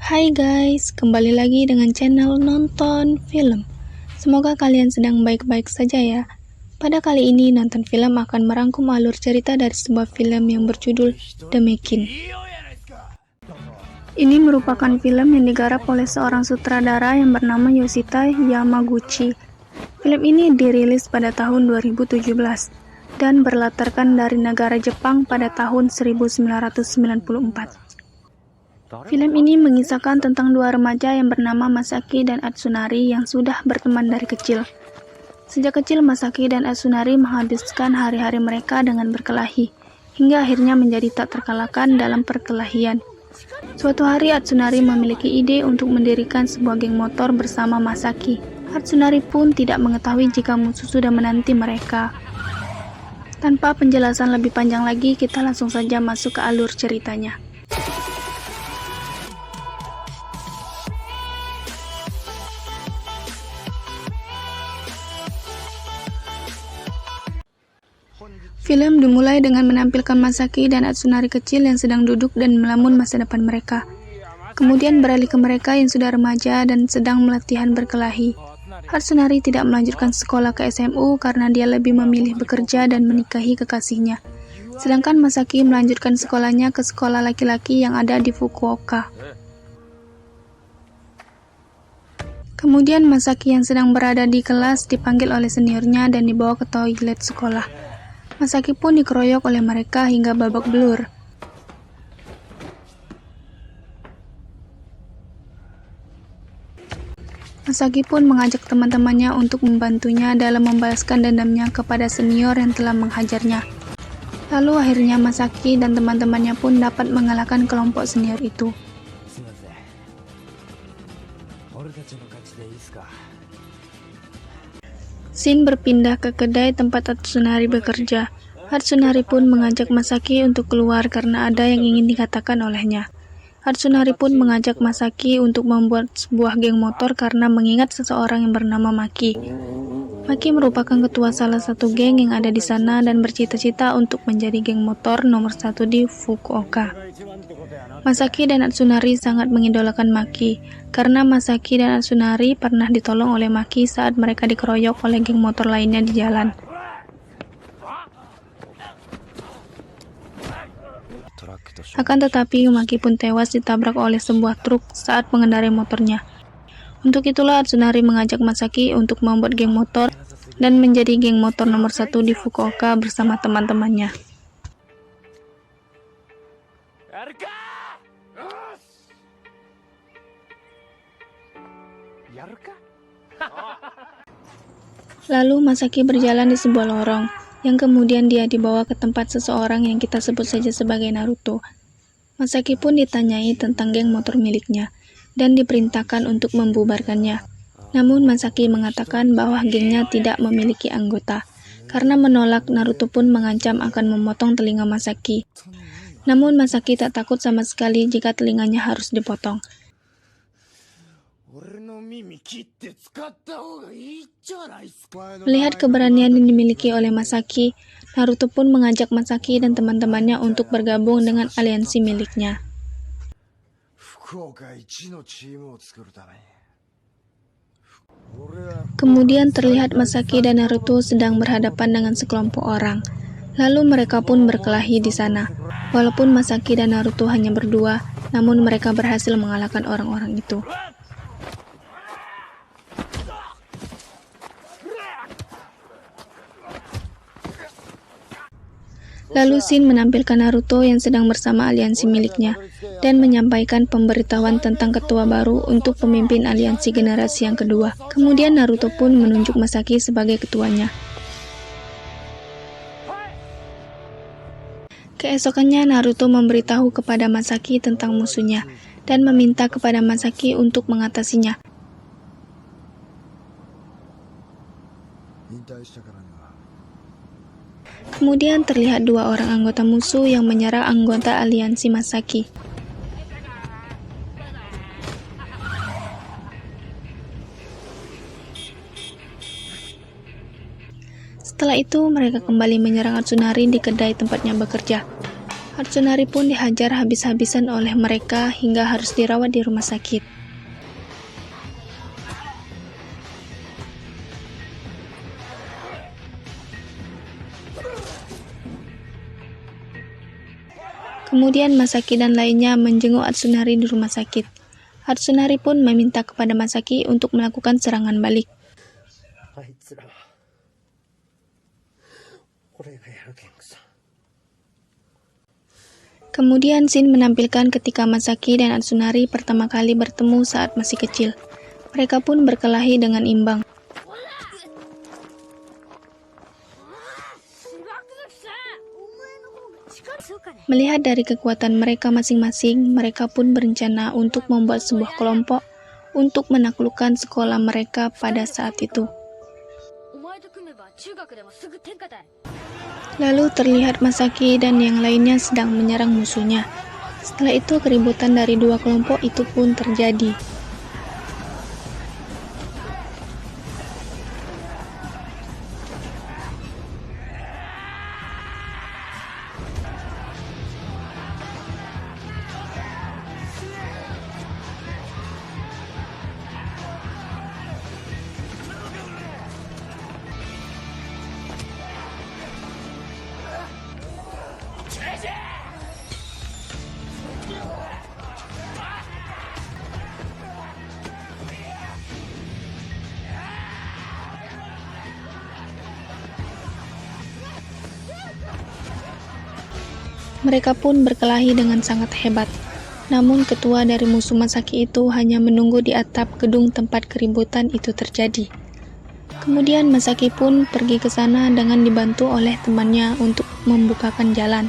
Hai guys, kembali lagi dengan channel Nonton Film. Semoga kalian sedang baik-baik saja ya. Pada kali ini, Nonton Film akan merangkum alur cerita dari sebuah film yang berjudul The Making. Ini merupakan film yang digarap oleh seorang sutradara yang bernama Yoshita Yamaguchi. Film ini dirilis pada tahun 2017 dan berlatarkan dari negara Jepang pada tahun 1994. Film ini mengisahkan tentang dua remaja yang bernama Masaki dan Atsunari yang sudah berteman dari kecil. Sejak kecil, Masaki dan Atsunari menghabiskan hari-hari mereka dengan berkelahi, hingga akhirnya menjadi tak terkalahkan dalam perkelahian. Suatu hari, Atsunari memiliki ide untuk mendirikan sebuah geng motor bersama Masaki. Atsunari pun tidak mengetahui jika musuh sudah menanti mereka. Tanpa penjelasan lebih panjang lagi, kita langsung saja masuk ke alur ceritanya. Film dimulai dengan menampilkan Masaki dan Atsunari kecil yang sedang duduk dan melamun masa depan mereka. Kemudian beralih ke mereka yang sudah remaja dan sedang latihan berkelahi. Atsunari tidak melanjutkan sekolah ke SMU karena dia lebih memilih bekerja dan menikahi kekasihnya. Sedangkan Masaki melanjutkan sekolahnya ke sekolah laki-laki yang ada di Fukuoka. Kemudian Masaki yang sedang berada di kelas dipanggil oleh seniornya dan dibawa ke toilet sekolah. Masaki pun dikeroyok oleh mereka hingga babak belur. Masaki pun mengajak teman-temannya untuk membantunya dalam membalaskan dendamnya kepada senior yang telah menghajarnya. Lalu akhirnya Masaki dan teman-temannya pun dapat mengalahkan kelompok senior itu. Shin berpindah ke kedai tempat Atsunari bekerja. Atsunari pun mengajak Masaki untuk keluar karena ada yang ingin dikatakan olehnya. Atsunari pun mengajak Masaki untuk membuat sebuah geng motor karena mengingat seseorang yang bernama Maki. Maki merupakan ketua salah satu geng yang ada di sana dan bercita-cita untuk menjadi geng motor nomor 1 di Fukuoka. Masaki dan Atsunari sangat mengidolakan Maki, karena Masaki dan Atsunari pernah ditolong oleh Maki saat mereka dikeroyok oleh geng motor lainnya di jalan. Akan tetapi, Maki pun tewas ditabrak oleh sebuah truk saat mengendarai motornya. Untuk itulah Atsunari mengajak Masaki untuk membuat geng motor dan menjadi geng motor nomor 1 di Fukuoka bersama teman-temannya. Lalu Masaki berjalan di sebuah lorong, yang kemudian dia dibawa ke tempat seseorang yang kita sebut saja sebagai Naruto. Masaki pun ditanyai tentang geng motor miliknya, dan diperintahkan untuk membubarkannya. Namun Masaki mengatakan bahwa gengnya tidak memiliki anggota. Karena menolak, Naruto pun mengancam akan memotong telinga Masaki. Namun Masaki tak takut sama sekali jika telinganya harus dipotong. Melihat keberanian yang dimiliki oleh Masaki, Naruto pun mengajak Masaki dan teman-temannya untuk bergabung dengan aliansi miliknya. Kemudian terlihat Masaki dan Naruto sedang berhadapan dengan sekelompok orang. Lalu mereka pun berkelahi di sana. Walaupun Masaki dan Naruto hanya berdua, namun mereka berhasil mengalahkan orang-orang itu. Lalu Shin menampilkan Naruto yang sedang bersama aliansi miliknya dan menyampaikan pemberitahuan tentang ketua baru untuk pemimpin aliansi generasi yang kedua. Kemudian Naruto pun menunjuk Masaki sebagai ketuanya. Keesokannya Naruto memberitahu kepada Masaki tentang musuhnya dan meminta kepada Masaki untuk mengatasinya. Kemudian terlihat dua orang anggota musuh yang menyerang anggota aliansi Masaki. Setelah itu, mereka kembali menyerang Atsunari di kedai tempatnya bekerja. Hatsunari pun dihajar habis-habisan oleh mereka hingga harus dirawat di rumah sakit. Kemudian Masaki dan lainnya menjenguk Hatsunari di rumah sakit. Hatsunari pun meminta kepada Masaki untuk melakukan serangan balik. Kemudian scene menampilkan ketika Masaki dan Hatsunari pertama kali bertemu saat masih kecil. Mereka pun berkelahi dengan imbang. Melihat dari kekuatan mereka masing-masing, mereka pun berencana untuk membuat sebuah kelompok untuk menaklukkan sekolah mereka pada saat itu. Lalu terlihat Masaki dan yang lainnya sedang menyerang musuhnya. Setelah itu keributan dari dua kelompok itu pun terjadi. Mereka pun berkelahi dengan sangat hebat. Namun ketua dari musuh Masaki itu hanya menunggu di atap gedung tempat keributan itu terjadi. Kemudian Masaki pun pergi ke sana dengan dibantu oleh temannya untuk membukakan jalan.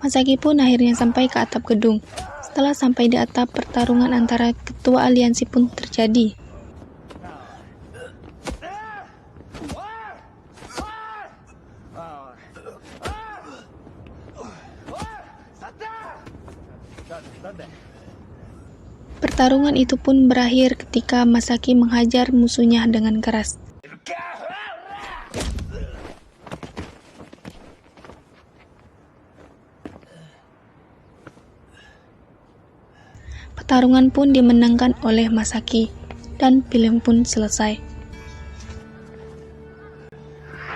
Masaki pun akhirnya sampai ke atap gedung. Setelah sampai di atap, pertarungan antara ketua aliansi pun terjadi. Pertarungan itu pun berakhir ketika Masaki menghajar musuhnya dengan keras. Pertarungan pun dimenangkan oleh Masaki, dan film pun selesai.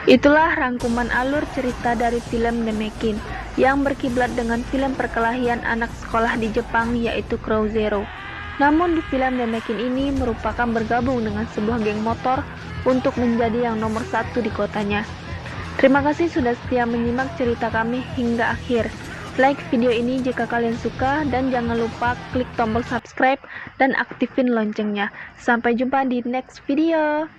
Itulah rangkuman alur cerita dari film Nemekin, yang berkiblat dengan film perkelahian anak sekolah di Jepang yaitu Crow Zero. Namun di film Nemekin ini merupakan bergabung dengan sebuah geng motor untuk menjadi yang nomor 1 di kotanya. Terima kasih sudah setia menyimak cerita kami hingga akhir. Like video ini jika kalian suka dan jangan lupa klik tombol subscribe dan aktifin loncengnya. Sampai jumpa di next video.